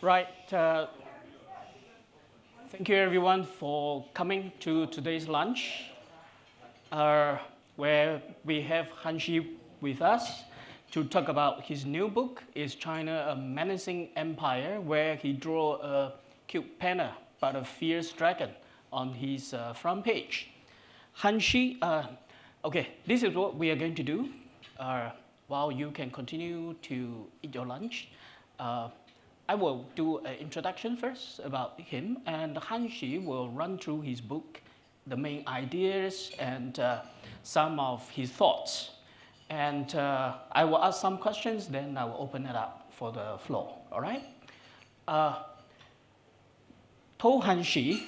Right. Thank you, everyone, for coming to today's lunch, where we have Hanshi with us to talk about his new book, Is China a Menacing Empire, where he drew a cute panda but a fierce dragon on his front page. Hanshi, okay, this is what we are going to do. While you can continue to eat your lunch, I will do an introduction first about him, and Hanshi will run through his book, the main ideas, and some of his thoughts. And I will ask some questions, then I will open it up for the floor, all right? To Hanshi,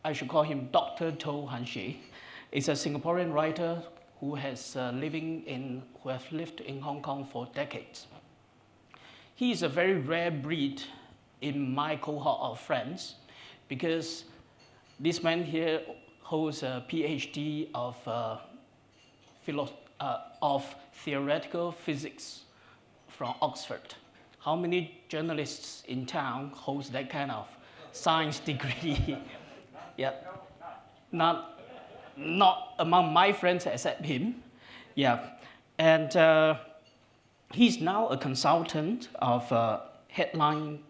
I should call him Dr. To Hanshi, is a Singaporean writer who has lived in Hong Kong for decades. He is a very rare breed in my cohort of friends because this man here holds a PhD of theoretical physics from Oxford. How many journalists in town holds that kind of science degree? Yeah, not among my friends except him. Yeah, and he's now a consultant of Headland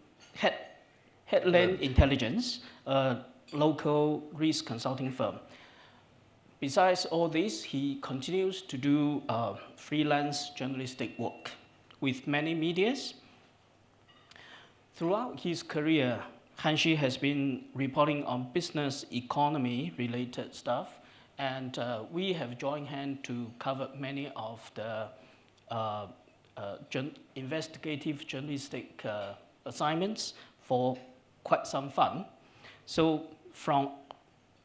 Intelligence, a local risk consulting firm. Besides all this, he continues to do freelance journalistic work with many medias. Throughout his career, Hanshi has been reporting on business, economy related stuff, and we have joined hands to cover many of the investigative journalistic assignments for quite some fun. So from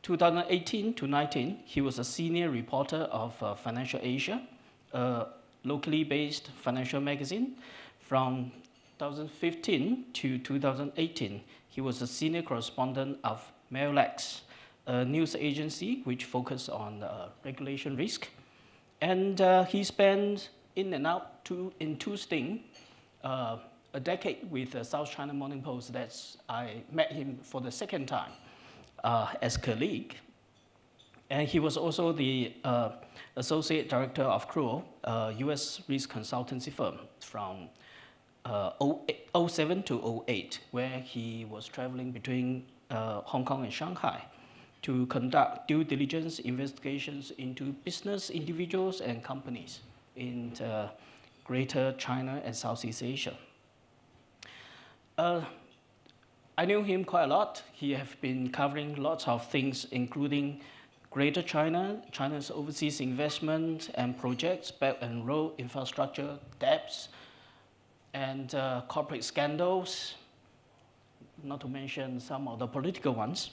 2018 to 19, he was a senior reporter of Financial Asia, a locally based financial magazine. From 2015 to 2018, he was a senior correspondent of Merrilex, a news agency which focused on regulation risk. And he spent in and out in two stints, a decade with the South China Morning Post. I met him for the second time as colleague. And he was also the associate director of CRUO, a US risk consultancy firm from 07 to 08, where he was traveling between Hong Kong and Shanghai to conduct due diligence investigations into business, individuals, and companies in Greater China and Southeast Asia. I knew him quite a lot. He has been covering lots of things, including Greater China, China's overseas investment and projects, Belt and Road infrastructure, debts, and corporate scandals, not to mention some of the political ones.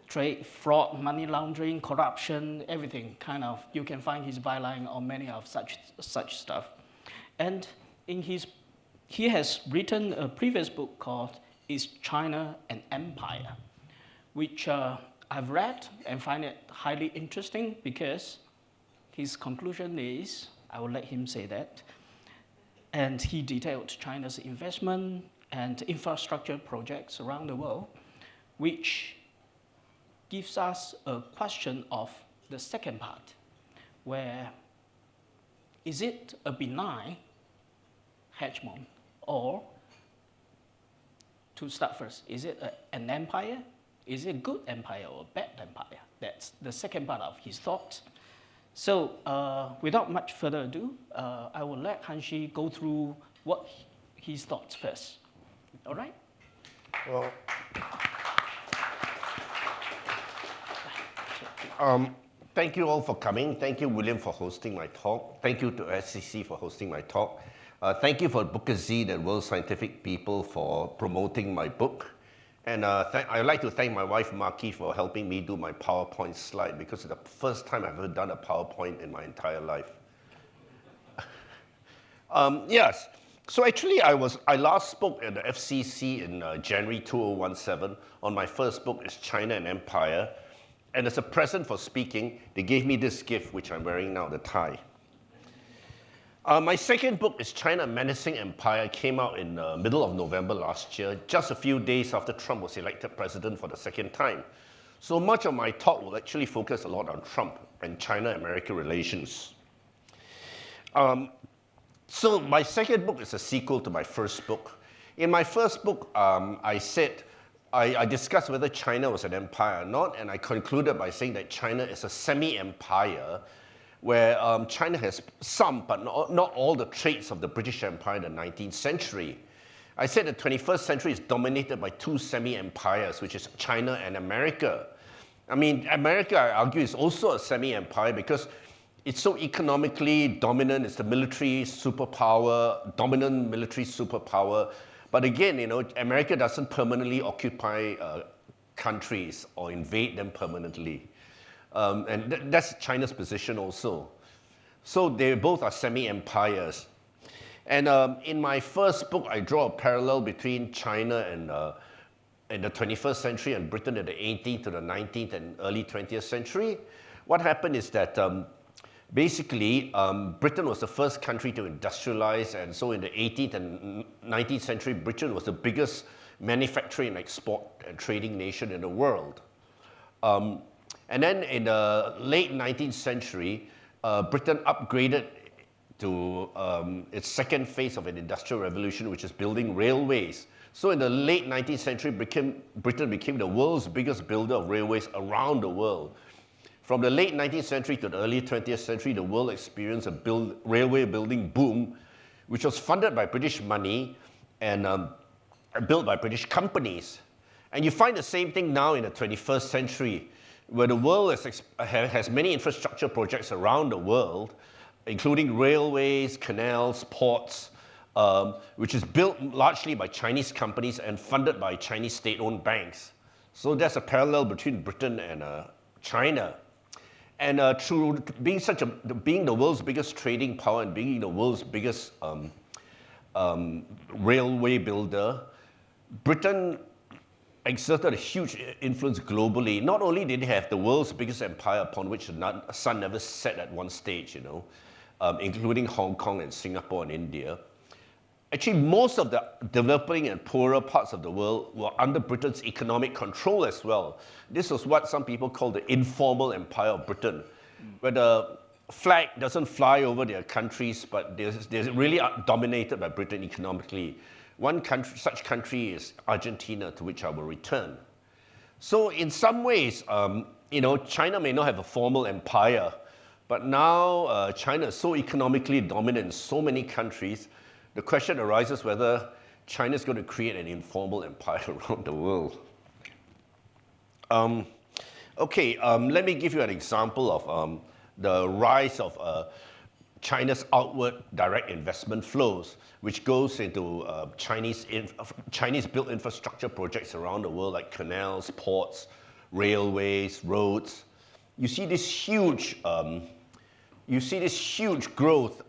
Trade, fraud, money laundering, corruption, everything kind of, you can find his byline on many of such stuff. And he has written a previous book called Is China an Empire, which I've read and find it highly interesting because his conclusion is, I will let him say that, and he detailed China's investment and infrastructure projects around the world, which gives us a question of the second part, where is it a benign hegemon, or to start first, is it an empire? Is it a good empire or a bad empire? That's the second part of his thought. So without much further ado, I will let Hanshi go through what his thoughts first. All right? Well, thank you all for coming. Thank you, William, for hosting my talk. Thank you to SCC for hosting my talk. Thank you for Bookazine and World Scientific People for promoting my book. And I'd like to thank my wife, Maki, for helping me do my PowerPoint slide, because it's the first time I've ever done a PowerPoint in my entire life. Yes, so actually I last spoke at the FCC in January 2017 on my first book, Is China an Empire? And as a present for speaking, they gave me this gift, which I'm wearing now, the tie. My second book is China A Menacing Empire. It came out in the middle of November last year, just a few days after Trump was elected president for the second time. So much of my talk will actually focus a lot on Trump and China-America relations. So my second book is a sequel to my first book. In my first book, I discussed whether China was an empire or not, and I concluded by saying that China is a semi-empire where China has some, but not all, the traits of the British Empire in the 19th century. I said the 21st century is dominated by two semi-empires, which is China and America. I mean, America, I argue, is also a semi-empire because it's so economically dominant. It's the military superpower, dominant military superpower. But again, America doesn't permanently occupy countries or invade them permanently. And that's China's position also. So they both are semi-empires. And in my first book, I draw a parallel between China in the 21st century and Britain in the 18th to the 19th and early 20th century. What happened is that basically, Britain was the first country to industrialize, and so in the 18th and 19th century, Britain was the biggest manufacturing, export, and trading nation in the world. And then in the late 19th century, Britain upgraded to its second phase of an industrial revolution, which is building railways. So in the late 19th century, Britain became the world's biggest builder of railways around the world. From the late 19th century to the early 20th century, the world experienced a railway building boom, which was funded by British money and built by British companies. And you find the same thing now in the 21st century, where the world has many infrastructure projects around the world, including railways, canals, ports, which is built largely by Chinese companies and funded by Chinese state-owned banks. So there's a parallel between Britain and China. And through being the world's biggest trading power and being the world's biggest railway builder, Britain exerted a huge influence globally. Not only did they have the world's biggest empire upon which the sun never set at one stage, including Hong Kong and Singapore and India. Actually, most of the developing and poorer parts of the world were under Britain's economic control as well. This was what some people call the informal empire of Britain, where the flag doesn't fly over their countries, but they're really dominated by Britain economically. One such country is Argentina, to which I will return. So in some ways, China may not have a formal empire, but now China is so economically dominant in so many countries, the question arises whether China is going to create an informal empire around the world. Let me give you an example of the rise of China's outward direct investment flows, which goes into Chinese-built infrastructure projects around the world, like canals, ports, railways, roads. You see this huge growth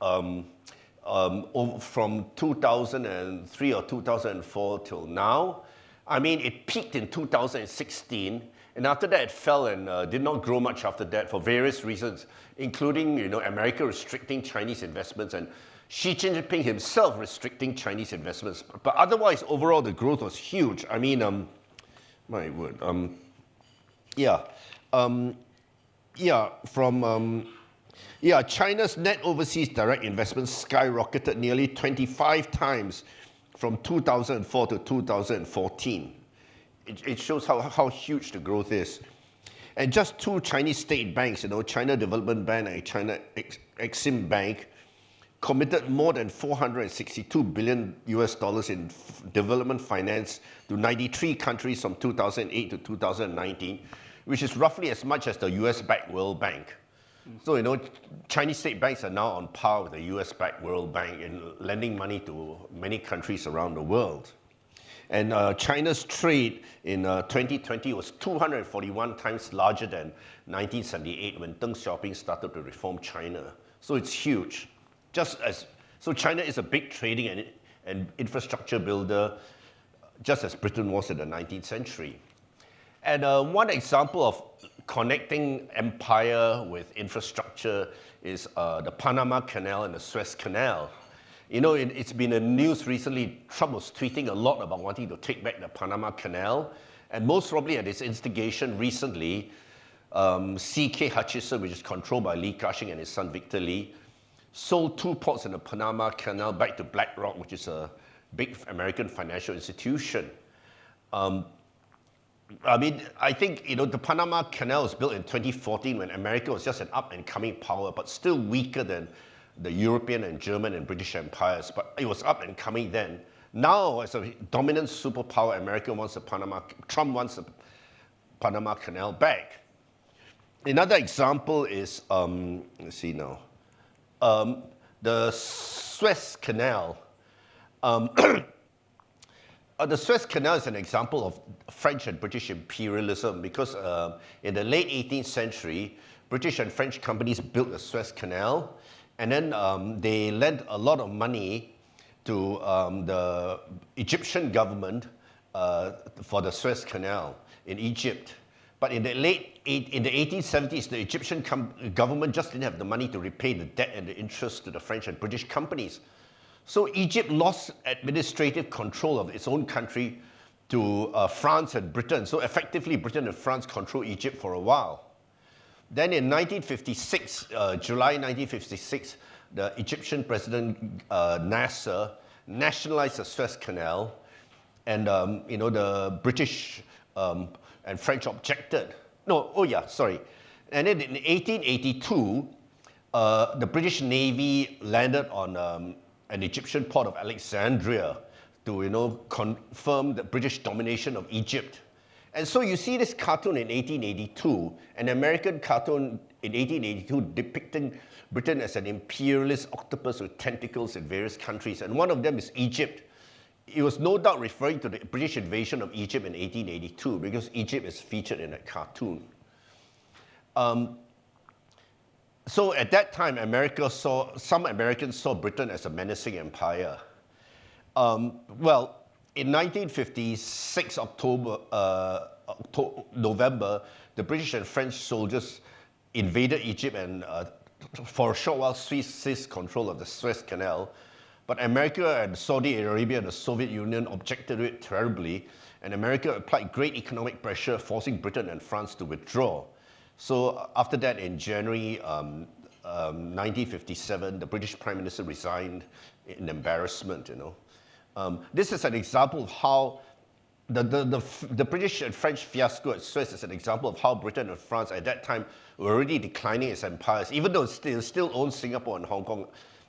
from 2003 or 2004 till now. I mean, it peaked in 2016, and after that it fell and did not grow much after that for various reasons, including America restricting Chinese investments and Xi Jinping himself restricting Chinese investments. But otherwise, overall, the growth was huge. I mean, China's net overseas direct investments skyrocketed nearly 25 times from 2004 to 2014. It shows how huge the growth is. And just two Chinese state banks, China Development Bank and China Exim Bank, committed more than $462 billion in development finance to 93 countries from 2008 to 2019, which is roughly as much as the US-backed World Bank. So, Chinese state banks are now on par with the US-backed World Bank in lending money to many countries around the world. And China's trade in 2020 was 241 times larger than 1978 when Deng Xiaoping started to reform China. So it's huge. So China is a big trading and infrastructure builder, just as Britain was in the 19th century. And one example of connecting empire with infrastructure is the Panama Canal and the Suez Canal. You know, it's been in the news recently. Trump was tweeting a lot about wanting to take back the Panama Canal. And most probably at his instigation recently, C.K. Hutchison, which is controlled by Lee Ka-shing and his son Victor Lee, sold 2 ports in the Panama Canal back to BlackRock, which is a big American financial institution. I mean, I think, you know, the Panama Canal was built in 2014 when America was just an up-and-coming power, but still weaker than the European and German and British empires. But it was up and coming then. Now, as a dominant superpower, Trump wants the Panama Canal back. Another example is, let's see now, the Suez Canal. The Suez Canal is an example of French and British imperialism because in the late 18th century, British and French companies built the Suez Canal, and then they lent a lot of money to the Egyptian government for the Suez Canal in Egypt. But in the 1870s, the Egyptian government just didn't have the money to repay the debt and the interest to the French and British companies. So Egypt lost administrative control of its own country to France and Britain. So effectively, Britain and France controlled Egypt for a while. Then in 1956, July 1956, the Egyptian president Nasser nationalized the Suez Canal, and you know, the British and French objected. And then in 1882, the British Navy landed on an Egyptian port of Alexandria to, you know, confirm the British domination of Egypt. And so you see this cartoon in 1882, an American cartoon in 1882 depicting Britain as an imperialist octopus with tentacles in various countries, and one of them is Egypt. It was no doubt referring to the British invasion of Egypt in 1882 because Egypt is featured in that cartoon. So at that time, some Americans saw Britain as a menacing empire. Well, in 1956, November, the British and French soldiers invaded Egypt and for a short while seized control of the Suez Canal. But America and Saudi Arabia and the Soviet Union objected to it terribly, and America applied great economic pressure, forcing Britain and France to withdraw. So after that, in January 1957, the British Prime Minister resigned in embarrassment, you know. This is an example of how the British and French fiasco at Suez is an example of how Britain and France at that time were already declining as empires, even though they still owned Singapore and Hong Kong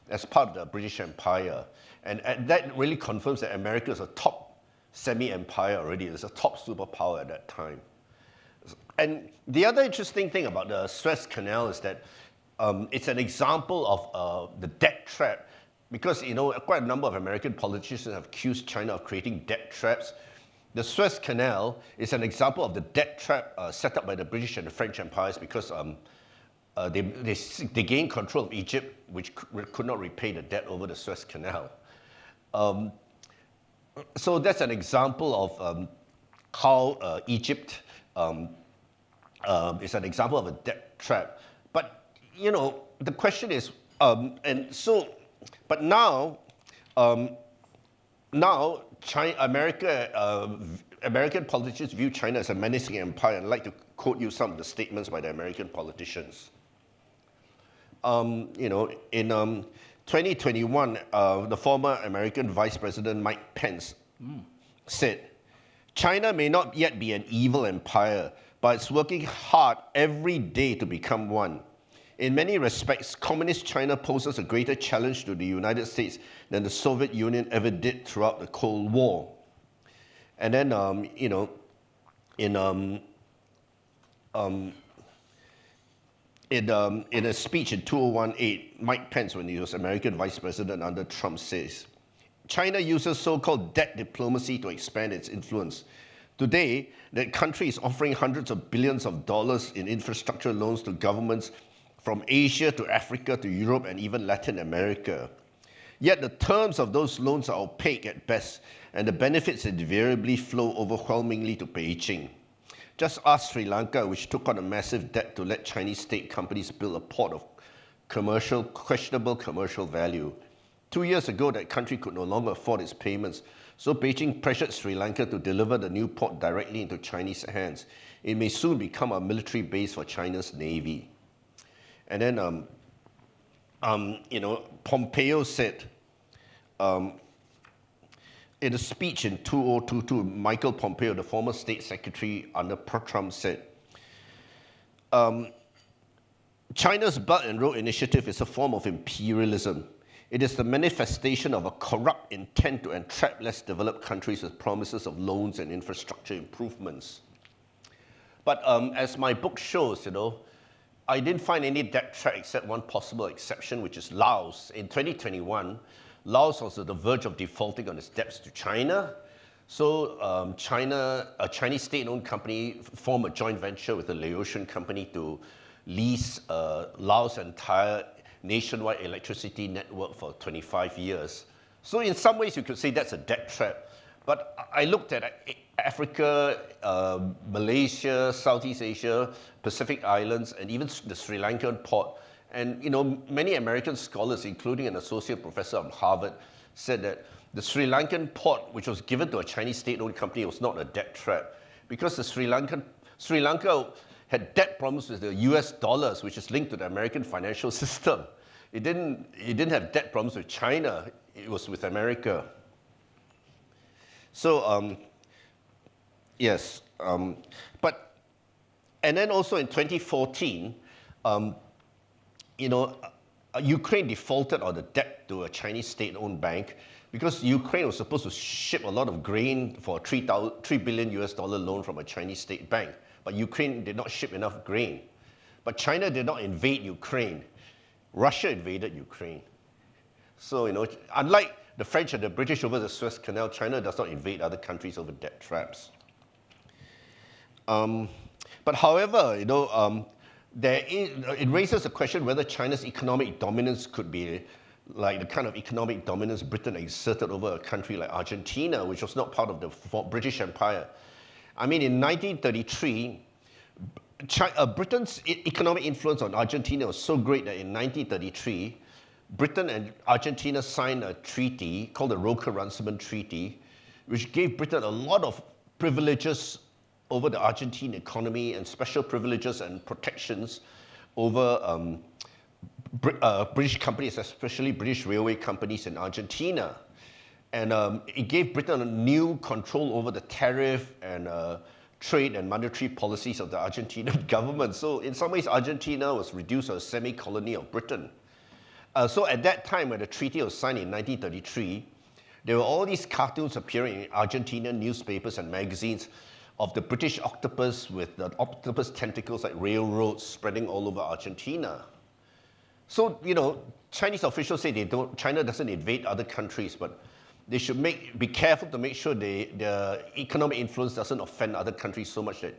as part of the British Empire. And that really confirms that America is a top semi-empire already. It's a top superpower at that time. And the other interesting thing about the Suez Canal is that it's an example of the debt trap, because, you know, quite a number of American politicians have accused China of creating debt traps. The Suez Canal is an example of the debt trap set up by the British and the French empires because they gained control of Egypt, which could not repay the debt over the Suez Canal. So that's an example of how Egypt is an example of a debt trap. But, you know, the question is, but now American politicians view China as a menacing empire, and I'd like to quote you some of the statements by the American politicians. You know, in 2021, the former American Vice President Mike Pence said, "China may not yet be an evil empire, but it's working hard every day to become one. In many respects, communist China poses a greater challenge to the United States than the Soviet Union ever did throughout the Cold War." And then, you know, in a speech in 2018, Mike Pence, when he was American Vice President under Trump, says, "China uses so-called debt diplomacy to expand its influence. Today, that country is offering hundreds of billions of dollars in infrastructure loans to governments from Asia to Africa to Europe and even Latin America. Yet the terms of those loans are opaque at best, and the benefits invariably flow overwhelmingly to Beijing. Just ask Sri Lanka, which took on a massive debt to let Chinese state companies build a port of questionable commercial value. 2 years ago, that country could no longer afford its payments, so Beijing pressured Sri Lanka to deliver the new port directly into Chinese hands. It may soon become a military base for China's navy. And then, Pompeo said, in a speech in 2022, Michael Pompeo, the former state secretary under Trump, said, China's Belt and Road Initiative is a form of imperialism. It is the manifestation of a corrupt intent to entrap less developed countries with promises of loans and infrastructure improvements. But as my book shows, I didn't find any debt trap except one possible exception, which is Laos. In 2021, Laos was at the verge of defaulting on its debts to China. So a Chinese state-owned company, formed a joint venture with a Laotian company to lease Laos' entire nationwide electricity network for 25 years. So in some ways, you could say that's a debt trap. But I looked at Africa, Malaysia, Southeast Asia, Pacific Islands, and even the Sri Lankan port. And many American scholars, including an associate professor at Harvard, said that the Sri Lankan port, which was given to a Chinese state-owned company, was not a debt trap, because the Sri Lanka had debt problems with the US dollars, which is linked to the American financial system. It didn't have debt problems with China, it was with America. So, yes. And then also in 2014, Ukraine defaulted on the debt to a Chinese state-owned bank because Ukraine was supposed to ship a lot of grain for a $3 billion US loan from a Chinese state bank. But Ukraine did not ship enough grain. But China did not invade Ukraine. Russia invaded Ukraine. So, unlike the French and the British over the Suez Canal, China does not invade other countries over debt traps. But however, it raises the question whether China's economic dominance could be like the kind of economic dominance Britain exerted over a country like Argentina, which was not part of the British Empire. I mean, in 1933, Britain's economic influence on Argentina was so great that in 1933, Britain and Argentina signed a treaty called the Roker-Runciman Treaty, which gave Britain a lot of privileges over the Argentine economy and special privileges and protections over British companies, especially British railway companies in Argentina. And it gave Britain a new control over the tariff and trade and monetary policies of the Argentinian government. So in some ways, Argentina was reduced to a semi-colony of Britain. So at that time, when the treaty was signed in 1933, there were all these cartoons appearing in Argentinian newspapers and magazines of the British octopus with the octopus tentacles like railroads spreading all over Argentina. So, Chinese officials say China doesn't invade other countries, but they should be careful to make sure their economic influence doesn't offend other countries so much that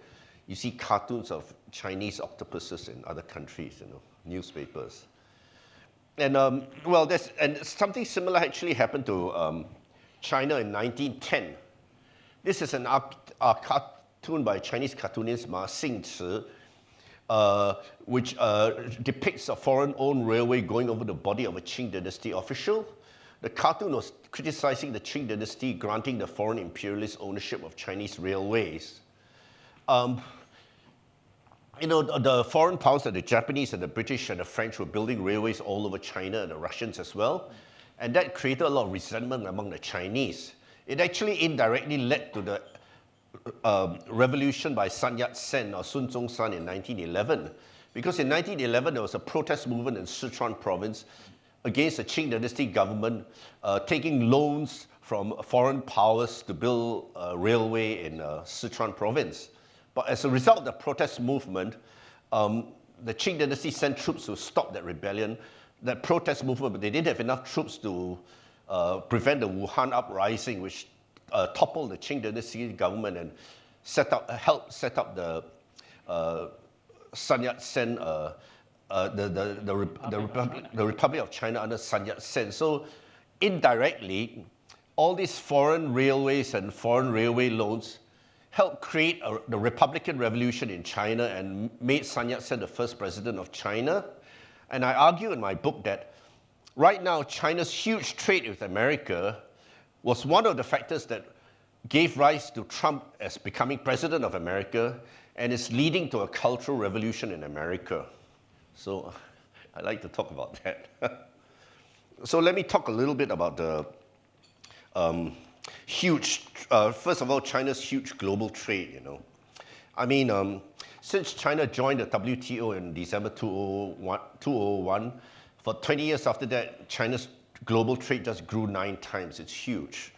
you see cartoons of Chinese octopuses in other countries, newspapers. And and something similar actually happened to China in 1910. This is a cartoon by Chinese cartoonist Ma Xingci, which depicts a foreign-owned railway going over the body of a Qing dynasty official. The cartoon was criticizing the Qing dynasty granting the foreign imperialist ownership of Chinese railways. The foreign powers, like the Japanese and the British and the French, were building railways all over China, and the Russians as well. And that created a lot of resentment among the Chinese. It actually indirectly led to the revolution by Sun Yat-sen or Sun Zong-san in 1911. Because in 1911, there was a protest movement in Sichuan province against the Qing dynasty government taking loans from foreign powers to build a railway in Sichuan province. But as a result of the protest movement, the Qing dynasty sent troops to stop that rebellion, that protest movement, but they didn't have enough troops to prevent the Wuhan uprising, which toppled the Qing dynasty government and helped set up the Sun Yat-sen, the Republic of China under Sun Yat-sen. So indirectly, all these foreign railways and foreign railway loans helped create the Republican Revolution in China and made Sun Yat-sen the first president of China. And I argue in my book that right now, China's huge trade with America was one of the factors that gave rise to Trump as becoming president of America and is leading to a cultural revolution in America. So I like to talk about that. So let me talk a little bit about the first of all, China's huge global trade, I mean, since China joined the WTO in December 2001, for 20 years after that, China's global trade just grew 9 times. It's huge.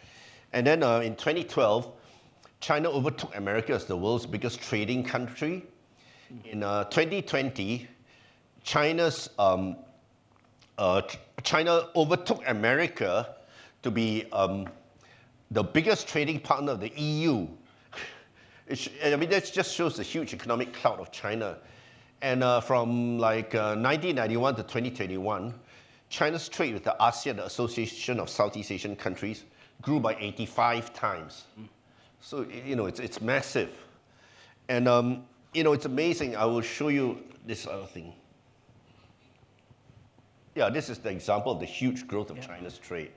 And then in 2012, China overtook America as the world's biggest trading country. In 2020, China overtook America to be the biggest trading partner of the EU. That just shows the huge economic clout of China. And from 1991 to 2021, China's trade with the ASEAN, the Association of Southeast Asian Countries, grew by 85 times. So, it's massive. And, it's amazing. I will show you this other thing. Yeah, this is the example of the huge growth of China's trade.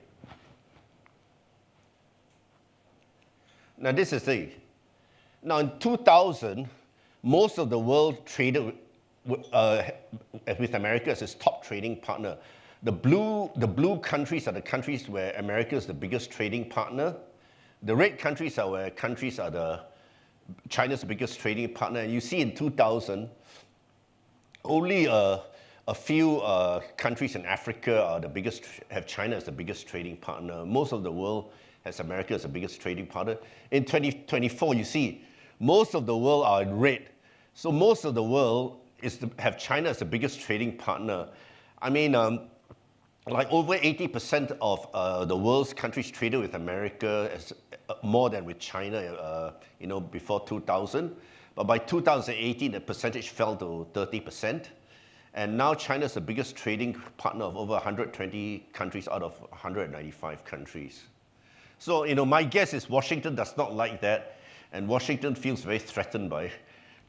Now, this is the thing. Now, in 2000, most of the world traded with America as its top trading partner. The blue countries are the countries where America is the biggest trading partner. The red countries are where countries are China's biggest trading partner. And you see in 2000, only a few countries in Africa have China as the biggest trading partner. Most of the world has America as the biggest trading partner. In 2024, you see, most of the world are in red. So most of the world have China as the biggest trading partner. I mean, over 80% of the world's countries traded with America as more than with China, before 2000. But by 2018, the percentage fell to 30%. And now China is the biggest trading partner of over 120 countries out of 195 countries. So, my guess is Washington does not like that. And Washington feels very threatened by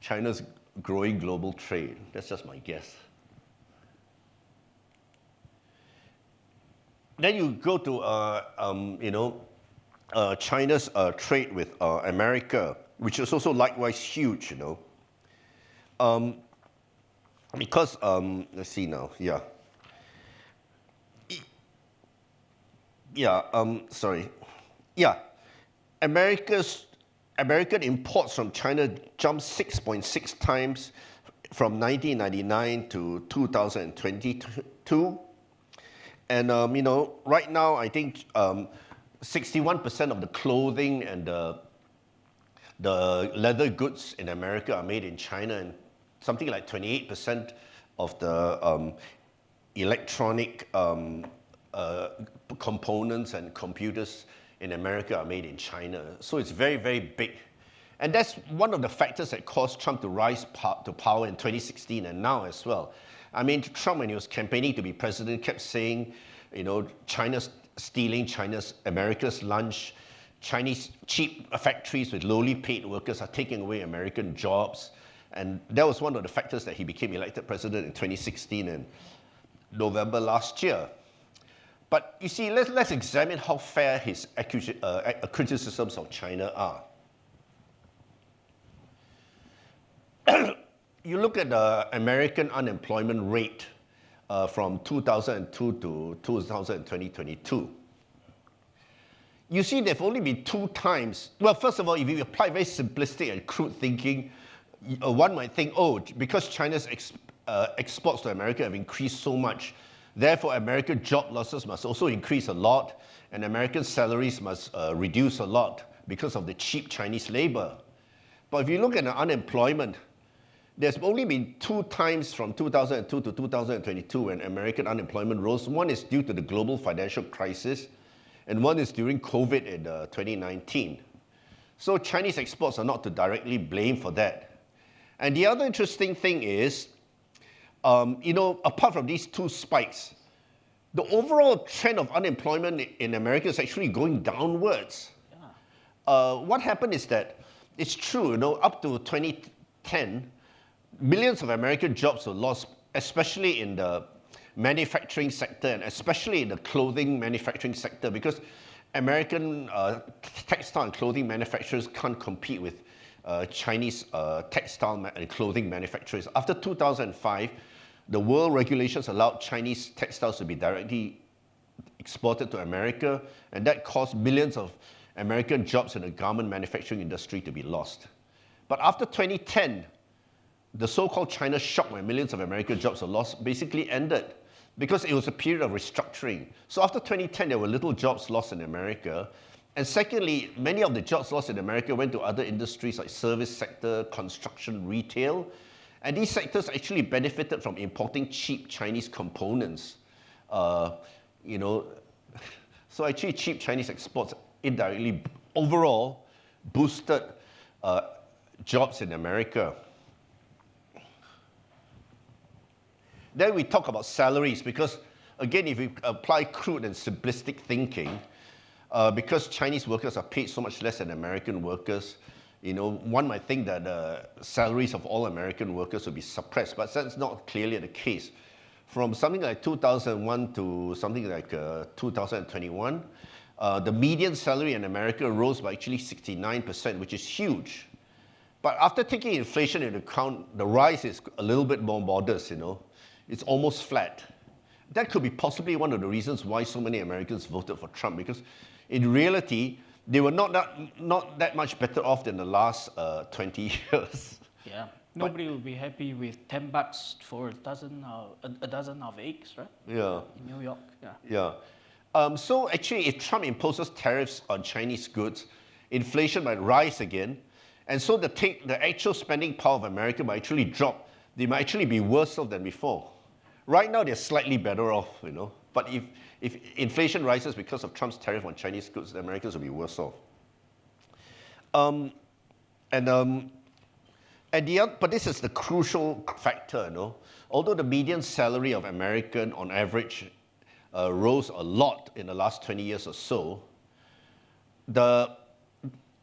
China's growing global trade. That's just my guess. Then you go to, China's trade with America, which is also likewise huge, because, let's see now, American imports from China jumped 6.6 times from 1999 to 2022. And, right now, I think 61% of the clothing and the leather goods in America are made in China, and something like 28% of the electronic components and computers in America are made in China. So it's very, very big. And that's one of the factors that caused Trump to rise to power in 2016 and now as well. I mean, Trump, when he was campaigning to be president, kept saying, China's stealing America's lunch. Chinese cheap factories with lowly paid workers are taking away American jobs. And that was one of the factors that he became elected president in 2016 and November last year. But you see, let's examine how fair his criticisms of China are. You look at the American unemployment rate from 2002 to 2022. You see, there have only been 2 times. Well, first of all, if you apply very simplistic and crude thinking, one might think, because China's exports to America have increased so much, therefore American job losses must also increase a lot, and American salaries must reduce a lot because of the cheap Chinese labor. But if you look at the unemployment, there's only been 2 times from 2002 to 2022 when American unemployment rose. One is due to the global financial crisis, and one is during COVID in 2019. So Chinese exports are not to directly blame for that. And the other interesting thing is, apart from these 2 spikes, the overall trend of unemployment in America is actually going downwards. What happened is that it's true, up to 2010, millions of American jobs were lost, especially in the manufacturing sector and especially in the clothing manufacturing sector, because American textile and clothing manufacturers can't compete with Chinese textile and clothing manufacturers. After 2005, the world regulations allowed Chinese textiles to be directly exported to America, and that caused millions of American jobs in the garment manufacturing industry to be lost. But after 2010, the so-called China shock, where millions of American jobs were lost, basically ended because it was a period of restructuring. So after 2010, there were little jobs lost in America. And secondly, many of the jobs lost in America went to other industries like service sector, construction, retail. And these sectors actually benefited from importing cheap Chinese components. So actually cheap Chinese exports indirectly, overall, boosted jobs in America. Then we talk about salaries because, again, if we apply crude and simplistic thinking, because Chinese workers are paid so much less than American workers, one might think that the salaries of all American workers will be suppressed, but that's not clearly the case. From something like 2001 to something like 2021, the median salary in America rose by actually 69%, which is huge. But after taking inflation into account, the rise is a little bit more modest, It's almost flat. That could be possibly one of the reasons why so many Americans voted for Trump, because in reality, they were not that much better off than the last 20 years. Yeah, nobody will be happy with $10 for a dozen of eggs, right? Yeah. In New York, yeah. Yeah. So actually, if Trump imposes tariffs on Chinese goods, inflation might rise again, and so the actual spending power of America might actually drop. They might actually be worse off than before. Right now, they're slightly better off, But if inflation rises because of Trump's tariff on Chinese goods, the Americans will be worse off. But this is the crucial factor, Although the median salary of American, on average, rose a lot in the last 20 years or so, the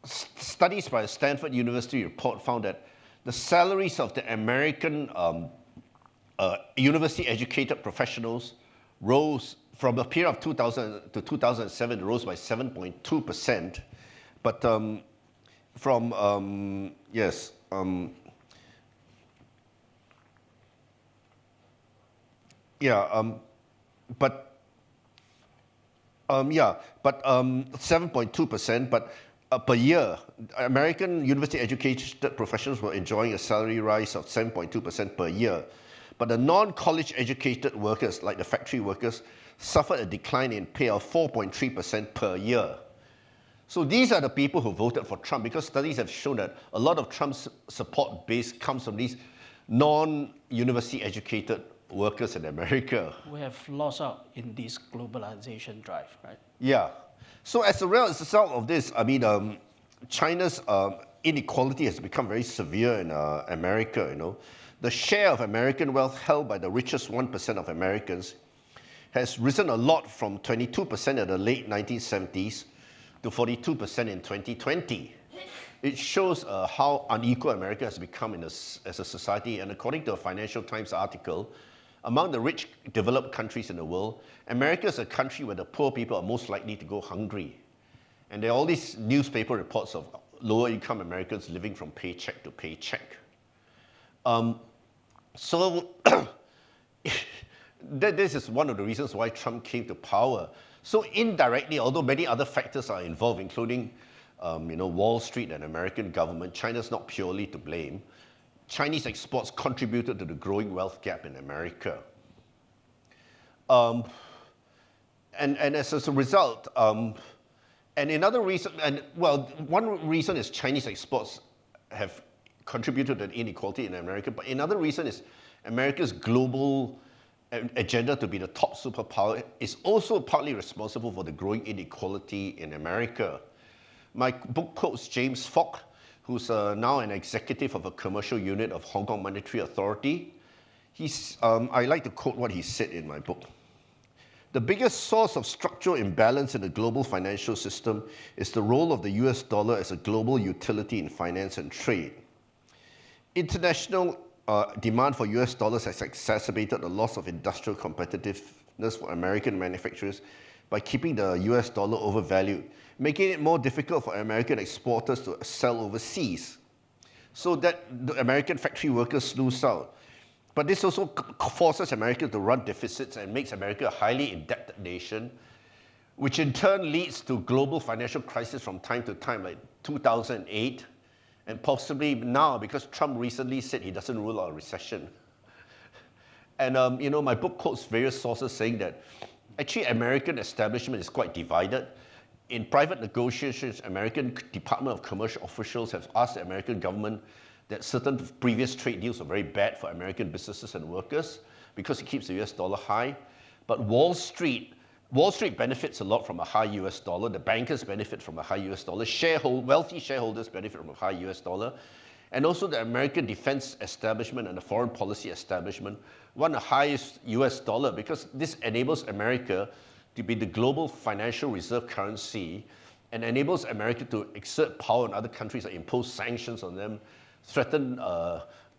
studies by a Stanford University report found that the salaries of the American university-educated professionals rose from the period of 2000 to 2007, rose by 7.2%. But but 7.2%, but per year, American university-educated professionals were enjoying a salary rise of 7.2% per year. But the non-college educated workers, like the factory workers, suffered a decline in pay of 4.3% per year. So these are the people who voted for Trump, because studies have shown that a lot of Trump's support base comes from these non-university educated workers in America. We have lost out in this globalization drive, right? Yeah. So as a result of this, China's inequality has become very severe in America, The share of American wealth held by the richest 1% of Americans has risen a lot from 22% in the late 1970s to 42% in 2020. It shows how unequal America has become as a society, and according to a Financial Times article, among the rich developed countries in the world, America is a country where the poor people are most likely to go hungry. And there are all these newspaper reports of lower income Americans living from paycheck to paycheck. So this is one of the reasons why Trump came to power. So indirectly, although many other factors are involved, including Wall Street and American government, China's not purely to blame. Chinese exports contributed to the growing wealth gap in America. And as a result, one reason is Chinese exports have contributed to the inequality in America, but another reason is America's global agenda to be the top superpower is also partly responsible for the growing inequality in America. My book quotes James Falk, who's now an executive of a commercial unit of Hong Kong Monetary Authority. I like to quote what he said in my book. The biggest source of structural imbalance in the global financial system is the role of the US dollar as a global utility in finance and trade. International demand for US dollars has exacerbated the loss of industrial competitiveness for American manufacturers by keeping the US dollar overvalued, making it more difficult for American exporters to sell overseas. So that the American factory workers lose out. But this also forces America to run deficits and makes America a highly indebted nation, which in turn leads to global financial crisis from time to time, like 2008, and possibly now, because Trump recently said he doesn't rule out a recession. And my book quotes various sources saying that actually American establishment is quite divided. In private negotiations, American Department of Commerce officials have asked the American government that certain previous trade deals are very bad for American businesses and workers because it keeps the US dollar high. But Wall Street benefits a lot from a high US dollar. The bankers benefit from a high US dollar. Wealthy shareholders benefit from a high US dollar. And also the American defense establishment and the foreign policy establishment want a highest US dollar because this enables America to be the global financial reserve currency and enables America to exert power on other countries and impose sanctions on them, threaten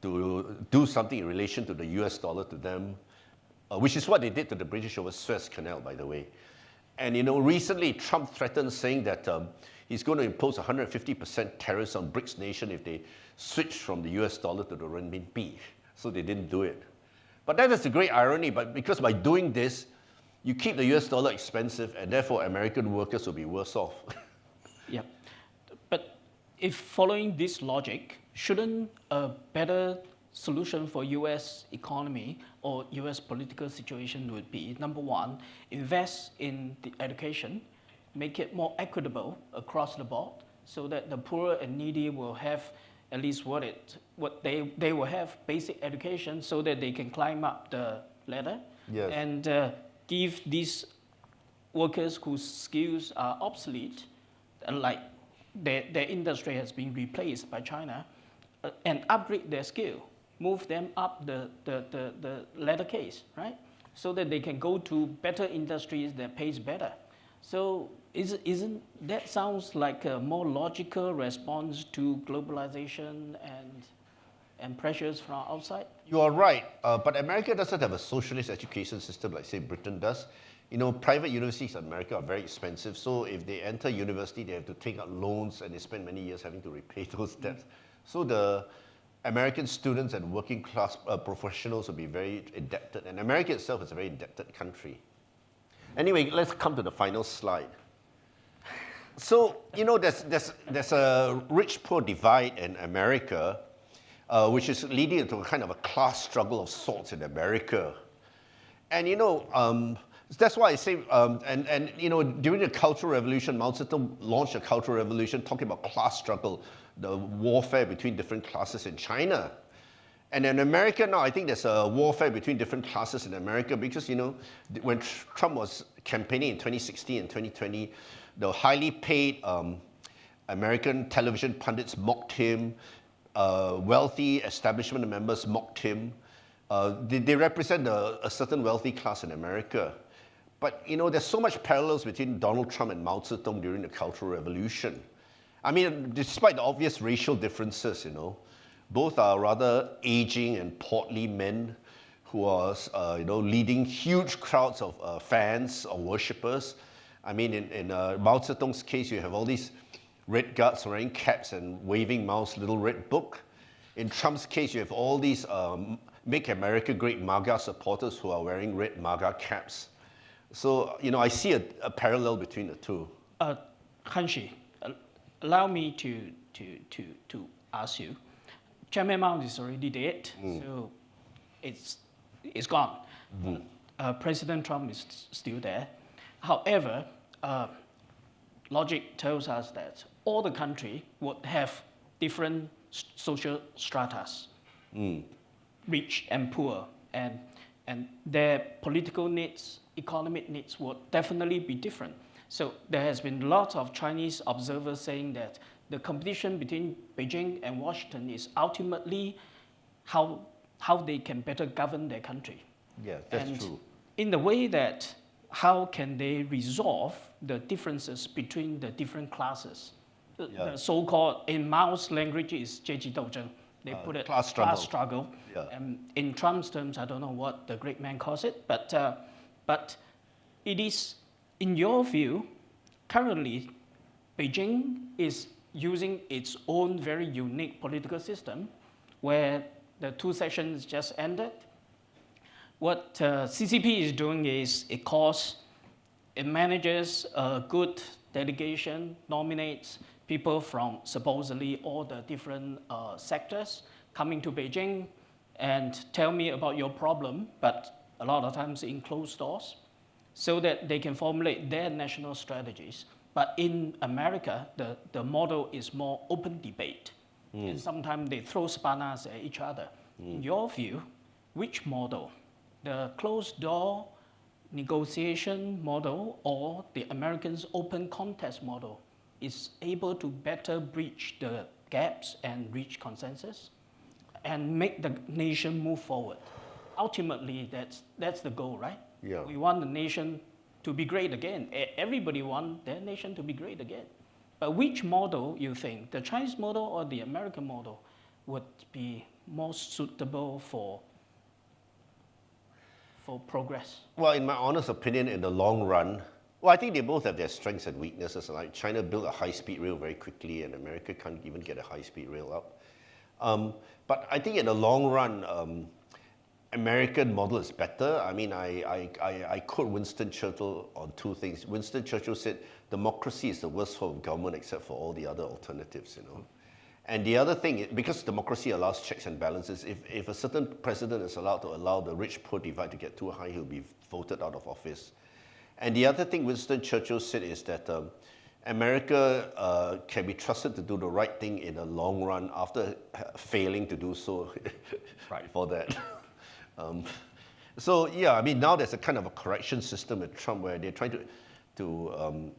to do something in relation to the US dollar to them, which is what they did to the British over Suez Canal, by the way. And recently Trump threatened saying that he's going to impose 150% tariffs on BRICS nation if they switch from the US dollar to the renminbi. So they didn't do it. But that is the great irony, because by doing this, you keep the US dollar expensive and therefore American workers will be worse off. Yeah. But if following this logic, shouldn't a better solution for US economy or US political situation would be, number one, invest in the education, make it more equitable across the board so that the poor and needy will have at least what they will have basic education so that they can climb up the ladder. Yes. And give these workers whose skills are obsolete, like their industry has been replaced by China, and upgrade their skill, move them up the ladder case, right? So that they can go to better industries that pays better. So isn't that sounds like a more logical response to globalization and pressures from outside? You are right, but America doesn't have a socialist education system like, say, Britain does. Private universities in America are very expensive, so if they enter university, they have to take out loans and they spend many years having to repay those debts. So the American students and working class professionals will be very indebted, and America itself is a very indebted country. Anyway, let's come to the final slide. So, there's a rich-poor divide in America, which is leading to a kind of a class struggle of sorts in America. And that's why I say, during the Cultural Revolution, Mao Zedong launched a Cultural Revolution talking about class struggle, the warfare between different classes in China. And in America now, I think there's a warfare between different classes in America because, when Trump was campaigning in 2016 and 2020, the highly paid American television pundits mocked him, wealthy establishment members mocked him. They represent a certain wealthy class in America. But, there's so much parallels between Donald Trump and Mao Zedong during the Cultural Revolution. I mean, despite the obvious racial differences, both are rather aging and portly men who are, leading huge crowds of fans or worshippers. I mean, in Mao Zedong's case, you have all these red guards wearing caps and waving Mao's little red book. In Trump's case, you have all these Make America Great MAGA supporters who are wearing red MAGA caps. So, I see a parallel between the two. Hanshi, allow me to ask you. Chairman Mao is already dead, so it's gone. President Trump is still there. However, logic tells us that all the country would have different social stratas, rich and poor, and their political needs, economic needs would definitely be different. So there has been lots of Chinese observers saying that the competition between Beijing and Washington is ultimately how they can better govern their country. Yeah, that's true. In the way that how can they resolve the differences between the different classes? The so-called, in Mao's language, is 阶级斗争. They put it class struggle. Yeah. In Trump's terms, I don't know what the great man calls it, but it is, in your view, currently, Beijing is using its own very unique political system, where the two sessions just ended. What CCP is doing is it manages a good delegation, nominates people from supposedly all the different sectors coming to Beijing and tell me about your problem, but a lot of times in closed doors, so that they can formulate their national strategies. But in America, the model is more open debate. And sometimes they throw spanas at each other. In your view, which model? The closed door negotiation model or the Americans' open contest model is able to better bridge the gaps and reach consensus and make the nation move forward? Ultimately, that's the goal, right? Yeah. We want the nation to be great again. Everybody wants their nation to be great again. But which model you think, the Chinese model or the American model, would be most suitable for progress? Well, in my honest opinion, in the long run, well, I think they both have their strengths and weaknesses. Like China built a high-speed rail very quickly, and America can't even get a high-speed rail up. But I think in the long run, American model is better. I mean, I quote Winston Churchill on two things. Winston Churchill said, democracy is the worst form of government except for all the other alternatives, you know. And the other thing, because democracy allows checks and balances, if a certain president is allowed to allow the rich-poor divide to get too high, he'll be voted out of office. And the other thing Winston Churchill said is that America can be trusted to do the right thing in the long run after failing to do so before that. So yeah, I mean, now there's a kind of a correction system with Trump where they're trying to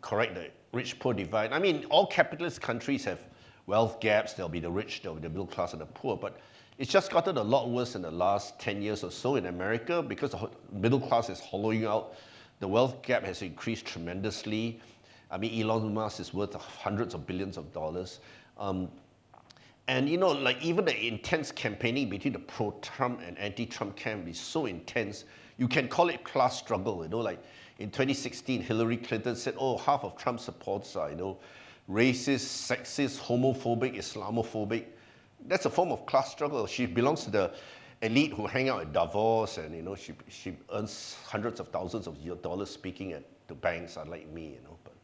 correct the rich-poor divide. I mean, all capitalist countries have wealth gaps. There'll be the rich, there'll be the middle class and the poor, but it's just gotten a lot worse in the last 10 years or so in America because the middle class is hollowing out. The wealth gap has increased tremendously. I mean, Elon Musk is worth hundreds of billions of dollars. And you know, like even the intense campaigning between the pro-Trump and anti-Trump camp is so intense, you can call it class struggle, you know, like in 2016, Hillary Clinton said, oh, half of Trump's supporters are, you know, racist, sexist, homophobic, Islamophobic. That's a form of class struggle. She belongs to the elite who hang out at Davos, and you know, she earns hundreds of thousands of dollars speaking at the banks, unlike me, you know. But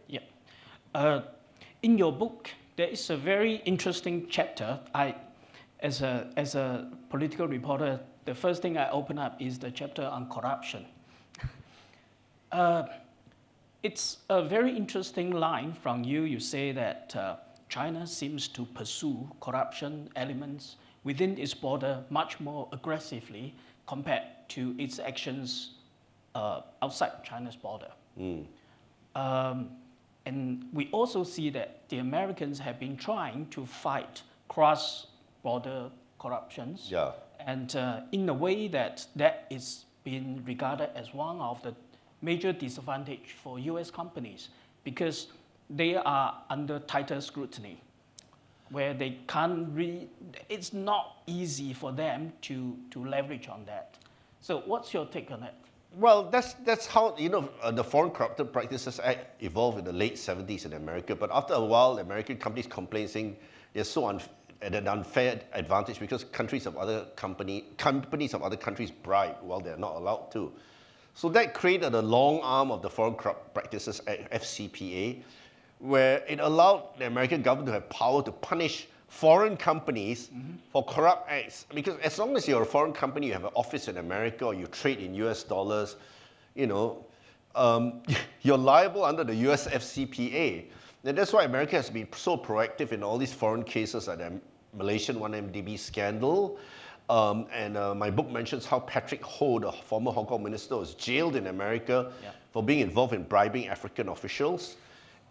yeah. Yeah. In your book, there is a very interesting chapter. As a political reporter, the first thing I open up is the chapter on corruption. It's a very interesting line from you. You say that China seems to pursue corruption elements within its border much more aggressively compared to its actions outside China's border. And we also see that the Americans have been trying to fight cross-border corruptions. yeah. And in a way that is being regarded as one of the major disadvantage for US companies because they are under tighter scrutiny where they can't it's not easy for them to leverage on that. So what's your take on it? Well, that's how, you know, the Foreign Corrupt Practices Act evolved in the late 70s in America. But after a while, American companies complained saying they're so at an unfair advantage because companies of other countries bribe while they're not allowed to. So that created a long arm of the Foreign Corrupt Practices Act, FCPA, where it allowed the American government to have power to punish foreign companies for corrupt acts. Because as long as you're a foreign company, you have an office in America or you trade in US dollars, you know, you're liable under the US FCPA. And that's why America has been so proactive in all these foreign cases like the Malaysian 1MDB scandal. My book mentions how Patrick Ho, the former Hong Kong minister, was jailed in America for being involved in bribing African officials.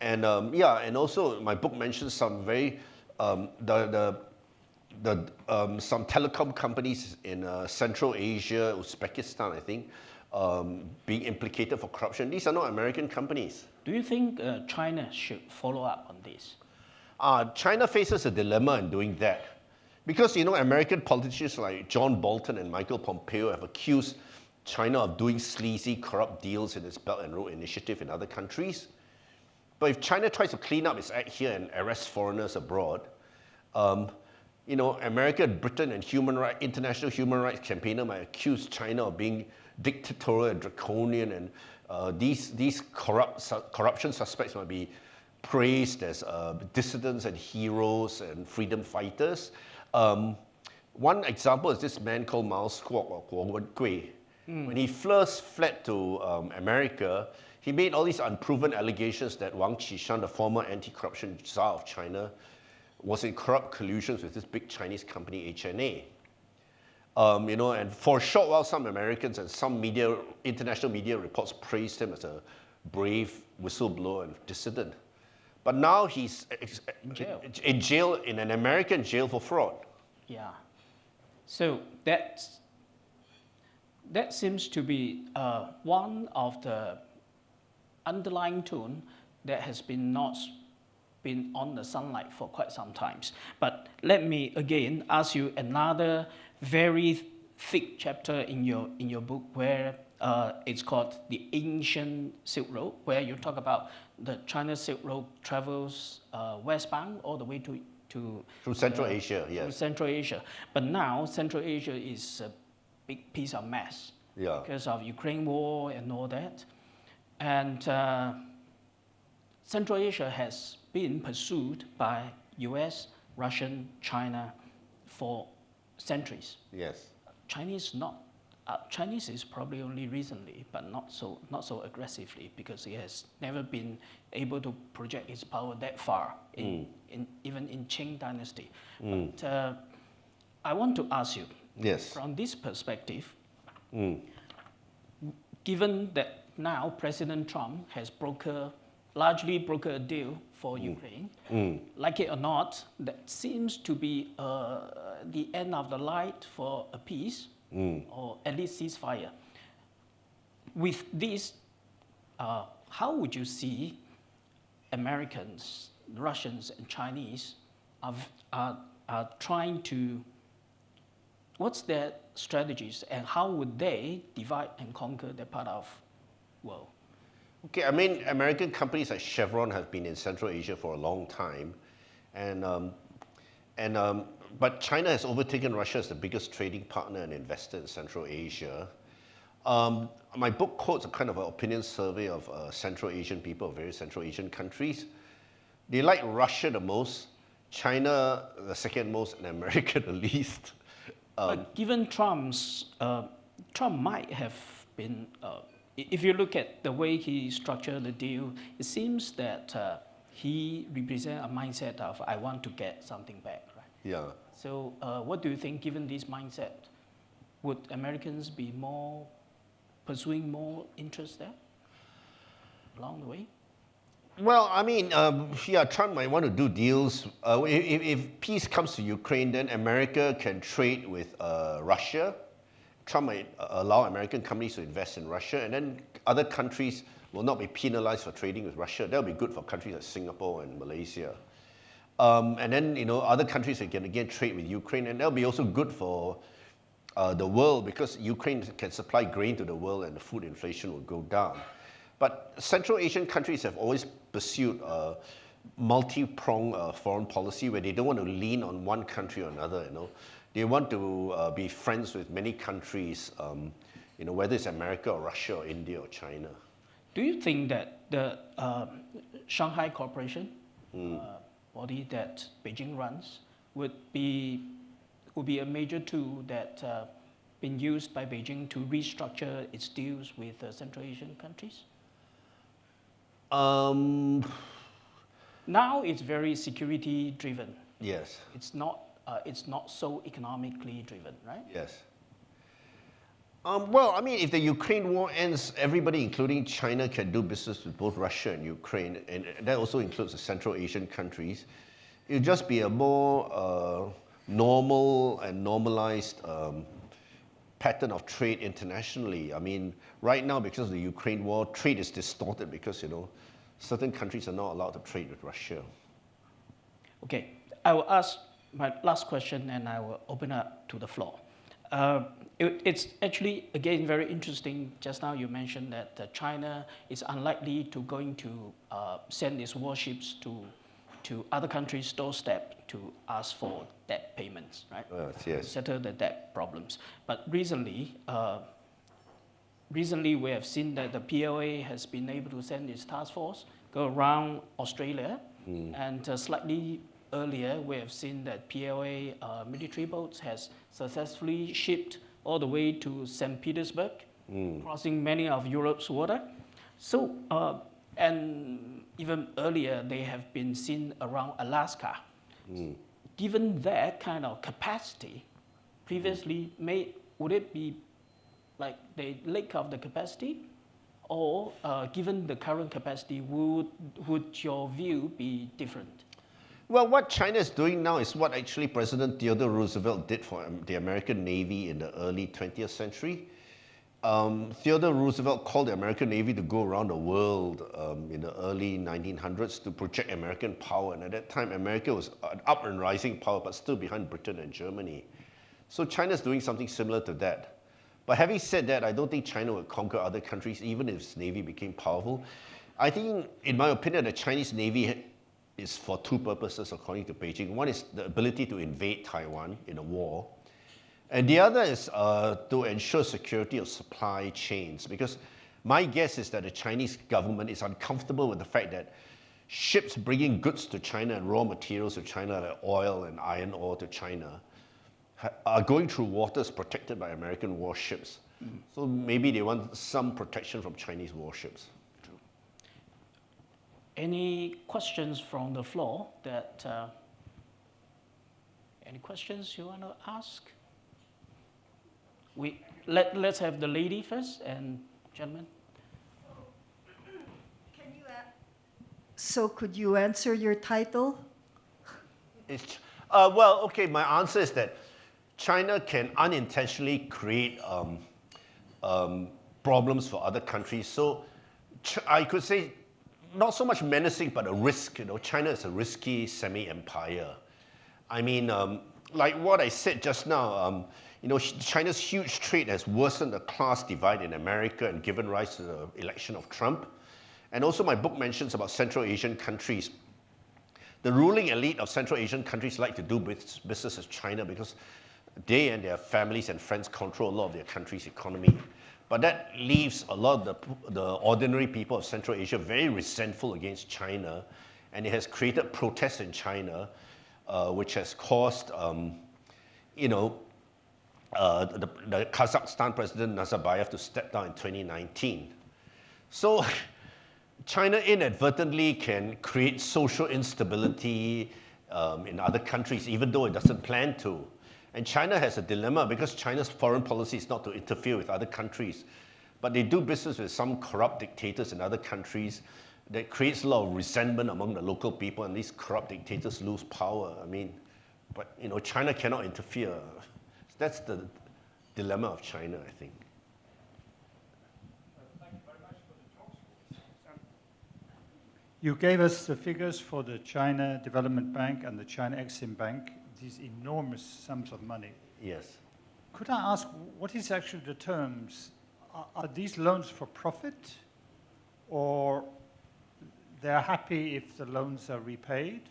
And and also my book mentions some very some telecom companies in Central Asia, Uzbekistan, I think, being implicated for corruption. These are not American companies. Do you think China should follow up on this? China faces a dilemma in doing that. Because, American politicians like John Bolton and Michael Pompeo have accused China of doing sleazy, corrupt deals in its Belt and Road Initiative in other countries. But if China tries to clean up its act here and arrest foreigners abroad, America, Britain, and international human rights campaigner might accuse China of being dictatorial and draconian, and these corruption suspects might be praised as dissidents and heroes and freedom fighters. One example is this man called Mao Squawk or Guo Wenkui. When he first fled to America, he made all these unproven allegations that Wang Qishan, the former anti-corruption czar of China, was in corrupt collusions with this big Chinese company, HNA. And for a short while, some Americans and some international media reports praised him as a brave whistleblower and dissident. But now he's in jail, in an American jail for fraud. Yeah. So that seems to be one of the underlying tone that has not been on the sunlight for quite some time. But let me again ask you another very thick chapter in your book where it's called The Ancient Silk Road, where you talk about the China Silk Road travels westbound all the way to through Central Asia, yes. Through Central Asia. But now Central Asia is a big piece of mess because of Ukraine war and all that. And Central Asia has been pursued by US, Russian, China for centuries. Yes. Chinese is probably only recently, but not so aggressively, because it has never been able to project its power that far, even in Qing dynasty. But I want to ask you, from this perspective, given that now President Trump has largely brokered a deal for Ukraine, like it or not, that seems to be the end of the light for a peace, or at least ceasefire. With this, how would you see Americans, Russians, and Chinese are trying to, what's their strategies, and how would they divide and conquer that part of the world? Okay, I mean, American companies like Chevron have been in Central Asia for a long time, but China has overtaken Russia as the biggest trading partner and investor in Central Asia. My book quotes a kind of an opinion survey of Central Asian people of various Central Asian countries. They like Russia the most, China the second most, and America the least. But given Trump might have been, if you look at the way he structured the deal, it seems that he represents a mindset of, I want to get something back, right? Yeah. So what do you think, given this mindset, would Americans be pursuing more interest there along the way? Well, I mean, Trump might want to do deals. If peace comes to Ukraine, then America can trade with Russia. Trump might allow American companies to invest in Russia, and then other countries will not be penalized for trading with Russia. That will be good for countries like Singapore and Malaysia. And then, other countries can again trade with Ukraine, and that will be also good for the world, because Ukraine can supply grain to the world and the food inflation will go down. But Central Asian countries have always pursued a multi-pronged foreign policy where they don't want to lean on one country or another. They want to be friends with many countries, whether it's America or Russia or India or China. Do you think that the Shanghai Cooperation body that Beijing runs would be a major tool that been used by Beijing to restructure its deals with Central Asian countries? Now it's very security driven. Yes. It's not so economically driven, right? Yes. Well, I mean, if the Ukraine war ends, everybody, including China, can do business with both Russia and Ukraine, and that also includes the Central Asian countries. It'll just be a more normal and normalized pattern of trade internationally. I mean, right now, because of the Ukraine war, trade is distorted because, certain countries are not allowed to trade with Russia. Okay, I will ask my last question and I will open up to the floor. It's actually, again, very interesting. Just now you mentioned that China is unlikely to going to send its warships to other countries' doorstep to ask for debt payments, right? Yes. Settle the debt problems. But recently we have seen that the PLA has been able to send its task force go around Australia, and slightly earlier we have seen that PLA military boats has successfully shipped all the way to St. Petersburg, crossing many of Europe's water. So, and even earlier they have been seen around Alaska. Given that kind of capacity, previously would it be like the lack of the capacity, or given the current capacity, would your view be different? Well, what China is doing now is what actually President Theodore Roosevelt did for the American Navy in the early 20th century. Theodore Roosevelt called the American Navy to go around the world in the early 1900s to project American power. And at that time, America was an up and rising power, but still behind Britain and Germany. So China's doing something similar to that. But having said that, I don't think China would conquer other countries, even if its Navy became powerful. I think, in my opinion, the Chinese Navy is for two purposes, according to Beijing. One is the ability to invade Taiwan in a war. And the other is to ensure security of supply chains, because my guess is that the Chinese government is uncomfortable with the fact that ships bringing goods to China and raw materials to China, like oil and iron ore to China, are going through waters protected by American warships. So maybe they want some protection from Chinese warships. True. Any questions from the floor any questions you want to ask? Let's have the lady first, and gentlemen. So could you answer your title? Well, okay, my answer is that China can unintentionally create problems for other countries. So I could say not so much menacing, but a risk. China is a risky semi-empire. I mean, like what I said just now, China's huge trade has worsened the class divide in America and given rise to the election of Trump. And also my book mentions about Central Asian countries. The ruling elite of Central Asian countries like to do business with China because they and their families and friends control a lot of their country's economy. But that leaves a lot of the ordinary people of Central Asia very resentful against China, and it has created protests in China, which has caused, the Kazakhstan president Nazarbayev to step down in 2019. So China inadvertently can create social instability in other countries, even though it doesn't plan to. And China has a dilemma because China's foreign policy is not to interfere with other countries. But they do business with some corrupt dictators in other countries that creates a lot of resentment among the local people, and these corrupt dictators lose power. I mean, but China cannot interfere. That's the dilemma of China, I think. Thank you very much for the talks. You gave us the figures for the China Development Bank and the China Exim Bank, these enormous sums of money. Yes. Could I ask, what is actually the terms? Are these loans for profit, or they're happy if the loans are repaid?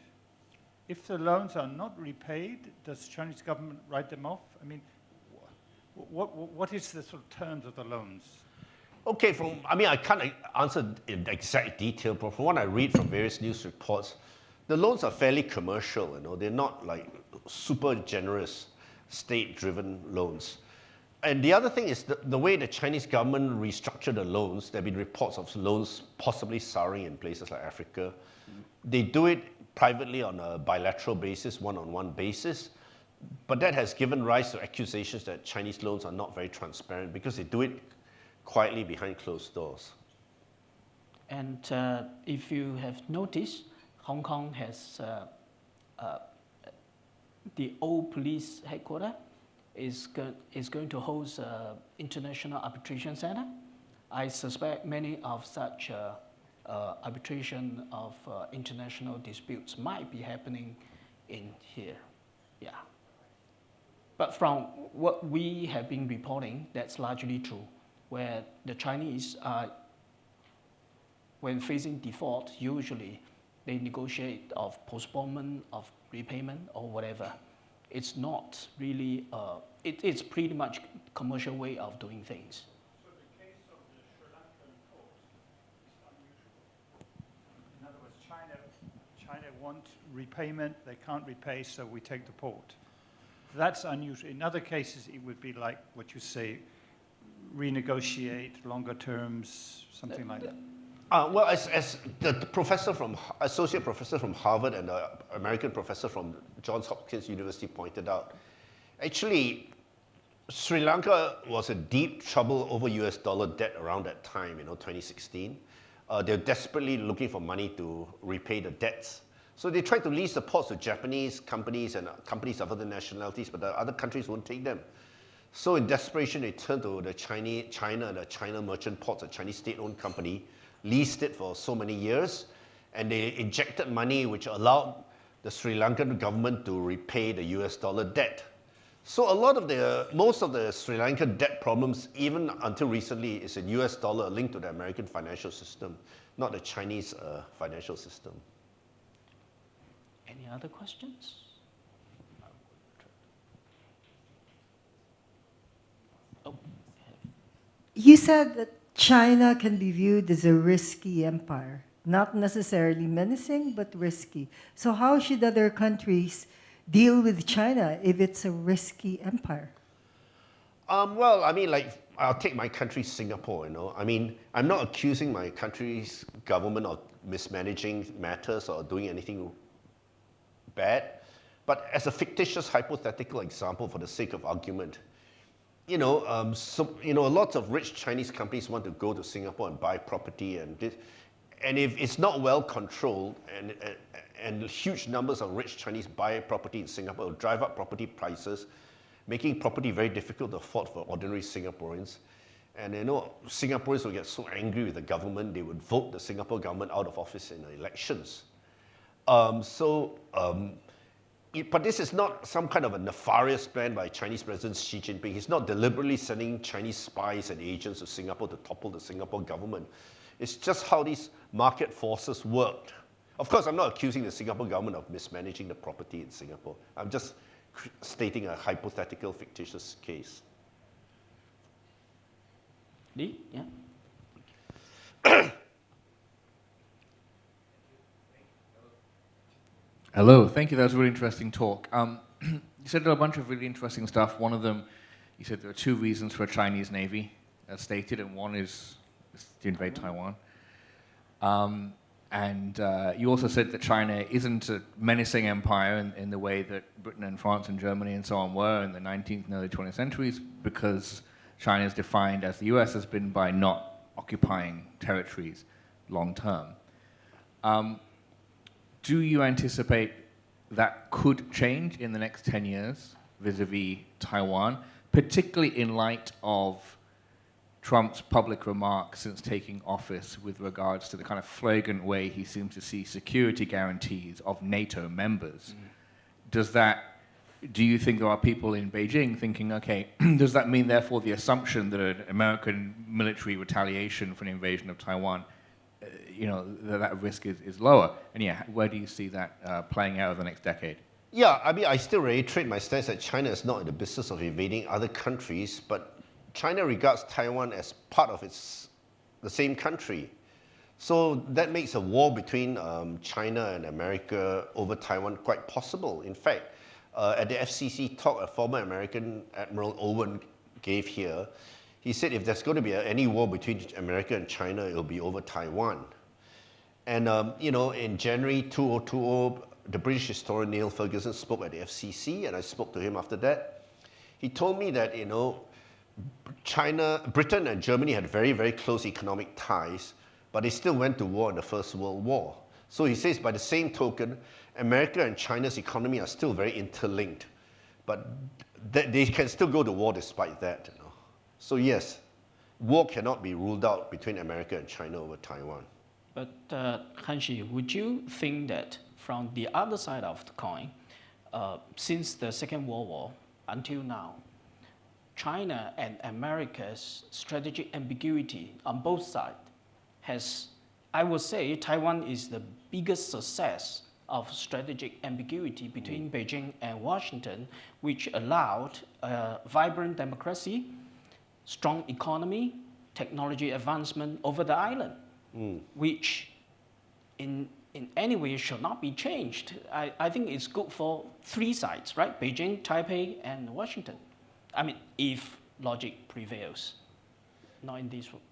If the loans are not repaid, does the Chinese government write them off? I mean, what is the sort of terms of the loans? Okay, I can't answer in exact detail, but from what I read from various news reports, the loans are fairly commercial. They're not like super generous state-driven loans. And the other thing is the way the Chinese government restructured the loans. There have been reports of loans possibly souring in places like Africa. They do it privately on a bilateral basis, one-on-one basis. But that has given rise to accusations that Chinese loans are not very transparent because they do it quietly behind closed doors. And if you have noticed, Hong Kong has the old police headquarters is going to host an international arbitration center. I suspect many of such arbitration of international disputes might be happening in here. Yeah. But from what we have been reporting, that's largely true, where the Chinese are, when facing default, usually they negotiate of postponement of repayment or whatever. It's not really, it's pretty much commercial way of doing things. So the case of the Sri Lankan port is unusual. In other words, China want repayment, they can't repay, so we take the port. That's unusual. In other cases, it would be like what you say, renegotiate longer terms, something like that. Well, as the professor associate professor from Harvard and the American professor from Johns Hopkins University pointed out, actually, Sri Lanka was in deep trouble over US dollar debt around that time, 2016. They're desperately looking for money to repay the debts. So they tried to lease the ports to Japanese companies and companies of other nationalities, but the other countries won't take them. So in desperation, they turned to the China Merchant Ports, a Chinese state-owned company, leased it for so many years, and they injected money which allowed the Sri Lankan government to repay the US dollar debt. So most of the Sri Lankan debt problems, even until recently, is in US dollar linked to the American financial system, not the Chinese financial system. Any other questions? Oh. You said that China can be viewed as a risky empire, not necessarily menacing, but risky. So how should other countries deal with China if it's a risky empire? Well, I mean, I'll take my country, Singapore, I mean, I'm not accusing my country's government of mismanaging matters or doing anything bad, but as a fictitious hypothetical example for the sake of argument, lots of rich Chinese companies want to go to Singapore and buy property, and if it's not well controlled, and huge numbers of rich Chinese buy property in Singapore, will drive up property prices, making property very difficult to afford for ordinary Singaporeans. And Singaporeans will get so angry with the government, they would vote the Singapore government out of office in the elections. But this is not some kind of a nefarious plan by Chinese President Xi Jinping. He's not deliberately sending Chinese spies and agents to Singapore to topple the Singapore government. It's just how these market forces worked. Of course, I'm not accusing the Singapore government of mismanaging the property in Singapore. I'm just stating a hypothetical, fictitious case. Lee? Yeah. Hello, thank you. That was a really interesting talk. You said a bunch of really interesting stuff. One of them, you said there are two reasons for a Chinese Navy, as stated, and one is to invade Taiwan. And you also said that China isn't a menacing empire in the way that Britain and France and Germany and so on were in the 19th and early 20th centuries, because China is defined, as the US has been, by not occupying territories long term. Do you anticipate that could change in the next 10 years vis-a-vis Taiwan, particularly in light of Trump's public remarks since taking office with regards to the kind of flagrant way he seems to see security guarantees of NATO members? Do you think there are people in Beijing thinking, okay, does that mean therefore the assumption that an American military retaliation for an invasion of Taiwan, that risk is lower? And yeah, where do you see that playing out over the next decade? Yeah, I mean, I still reiterate my stance that China is not in the business of invading other countries, but China regards Taiwan as part of the same country. So that makes a war between China and America over Taiwan quite possible. In fact, at the FCC talk, a former American Admiral Owen gave here, he said if there's going to be any war between America and China, it'll be over Taiwan. And in January 2020, the British historian Neil Ferguson spoke at the FCC, and I spoke to him after that. He told me that Britain and Germany had very, very close economic ties, but they still went to war in the First World War. So he says, by the same token, America and China's economy are still very interlinked. But they can still go to war despite that. You know? So yes, war cannot be ruled out between America and China over Taiwan. But Hanshi, would you think that from the other side of the coin, since the Second World War until now, China and America's strategic ambiguity on both sides has, I would say, Taiwan is the biggest success of strategic ambiguity between Beijing and Washington, which allowed a vibrant democracy, strong economy, technology advancement over the island, which in any way should not be changed. I think it's good for three sides, right? Beijing, Taipei, and Washington. I mean, if logic prevails, not in this room.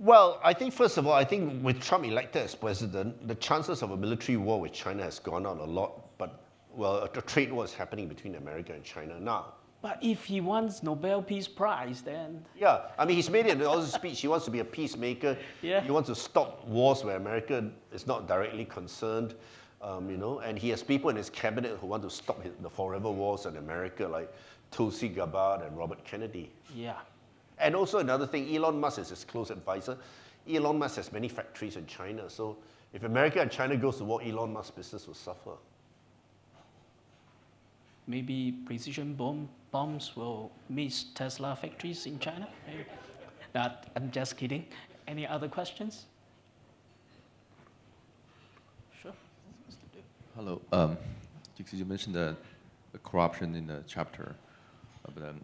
Well, I think first of all, I think with Trump elected as president, the chances of a military war with China has gone out a lot. But well, a trade war is happening between America and China now. But if he wants Nobel Peace Prize, then Yeah, I mean, he's made it in all his speech. He wants to be a peacemaker. Yeah. He wants to stop wars where America is not directly concerned, you know. And he has people in his cabinet who want to stop the forever wars in America, like Tulsi Gabbard and Robert Kennedy. yeah. And also another thing, Elon Musk is his close advisor. Elon Musk has many factories in China, so if America and China goes to war, Elon Musk's business will suffer. Maybe precision bombs will miss Tesla factories in China. Maybe. I'm just kidding. Any other questions? Sure. Hello. You mentioned the corruption in the chapter, but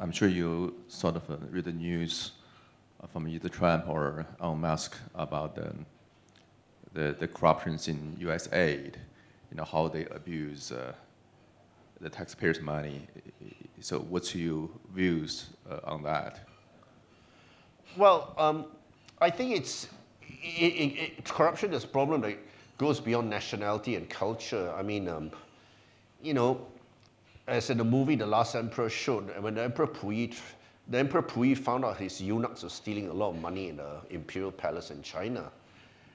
I'm sure you sort of read the news from either Trump or Elon Musk about the corruptions in U.S. aid, you know, how they abuse the taxpayers' money. So what's your views on that? Well, I think corruption is a problem that goes beyond nationality and culture. I mean, you know, as in the movie The Last Emperor showed, when the Emperor Puyi found out his eunuchs were stealing a lot of money in the imperial palace in China.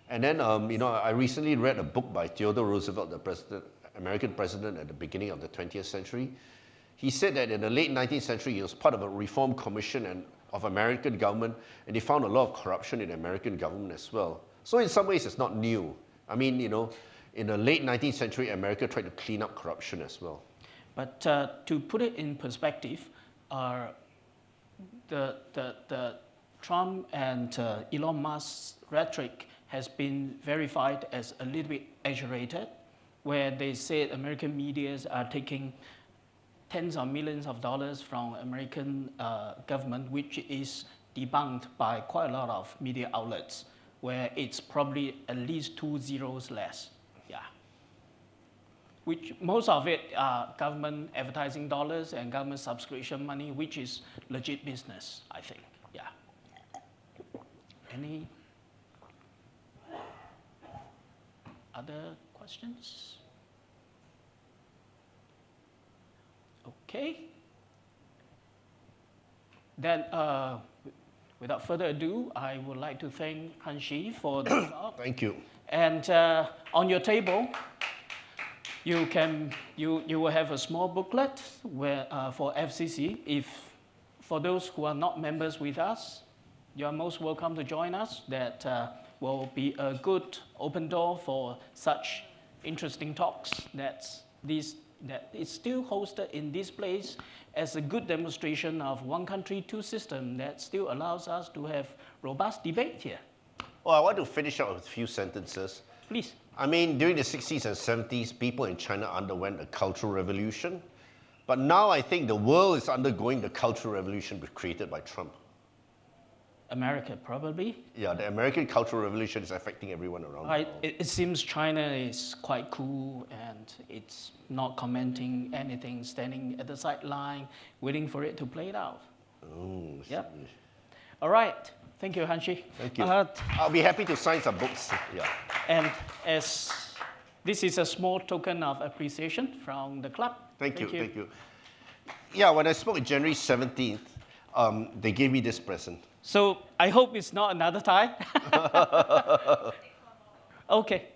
And then, you know, I recently read a book by Theodore Roosevelt, the American president at the beginning of the 20th century. He said that in the late 19th century, he was part of a reform commission of American government, and they found a lot of corruption in the American government as well. So in some ways, it's not new. I mean, you know, in the late 19th century, America tried to clean up corruption as well. But to put it in perspective, the Trump and Elon Musk's rhetoric has been verified as a little bit exaggerated, where they said American medias are taking tens of millions of dollars from American government, which is debunked by quite a lot of media outlets, where it's probably at least 2 zeros less. Yeah. Which most of it are government advertising dollars and government subscription money, which is legit business, I think. Yeah. Any other questions? Okay. Then, without further ado, I would like to thank Hanshi for the talk. Thank you. And on your table, you will have a small booklet where, for FCC. For those who are not members with us, you are most welcome to join us. That will be a good open door for such interesting talks that is still hosted in this place as a good demonstration of one country, two systems that still allows us to have robust debate here. Well, I want to finish up with a few sentences. Please. I mean, during the 60s and 70s, people in China underwent a cultural revolution. But now I think the world is undergoing the cultural revolution created by Trump. America, probably. Yeah, the American cultural revolution is affecting everyone around the world. It seems China is quite cool and it's not commenting anything, standing at the sideline, waiting for it to play it out. Oh, Yep. All right. Thank you, Hanshi. Thank you. I'll be happy to sign some books. Yeah. And as this is a small token of appreciation from the club. Thank you. Yeah, when I spoke on January 17th, they gave me this present. So I hope it's not another tie. Okay.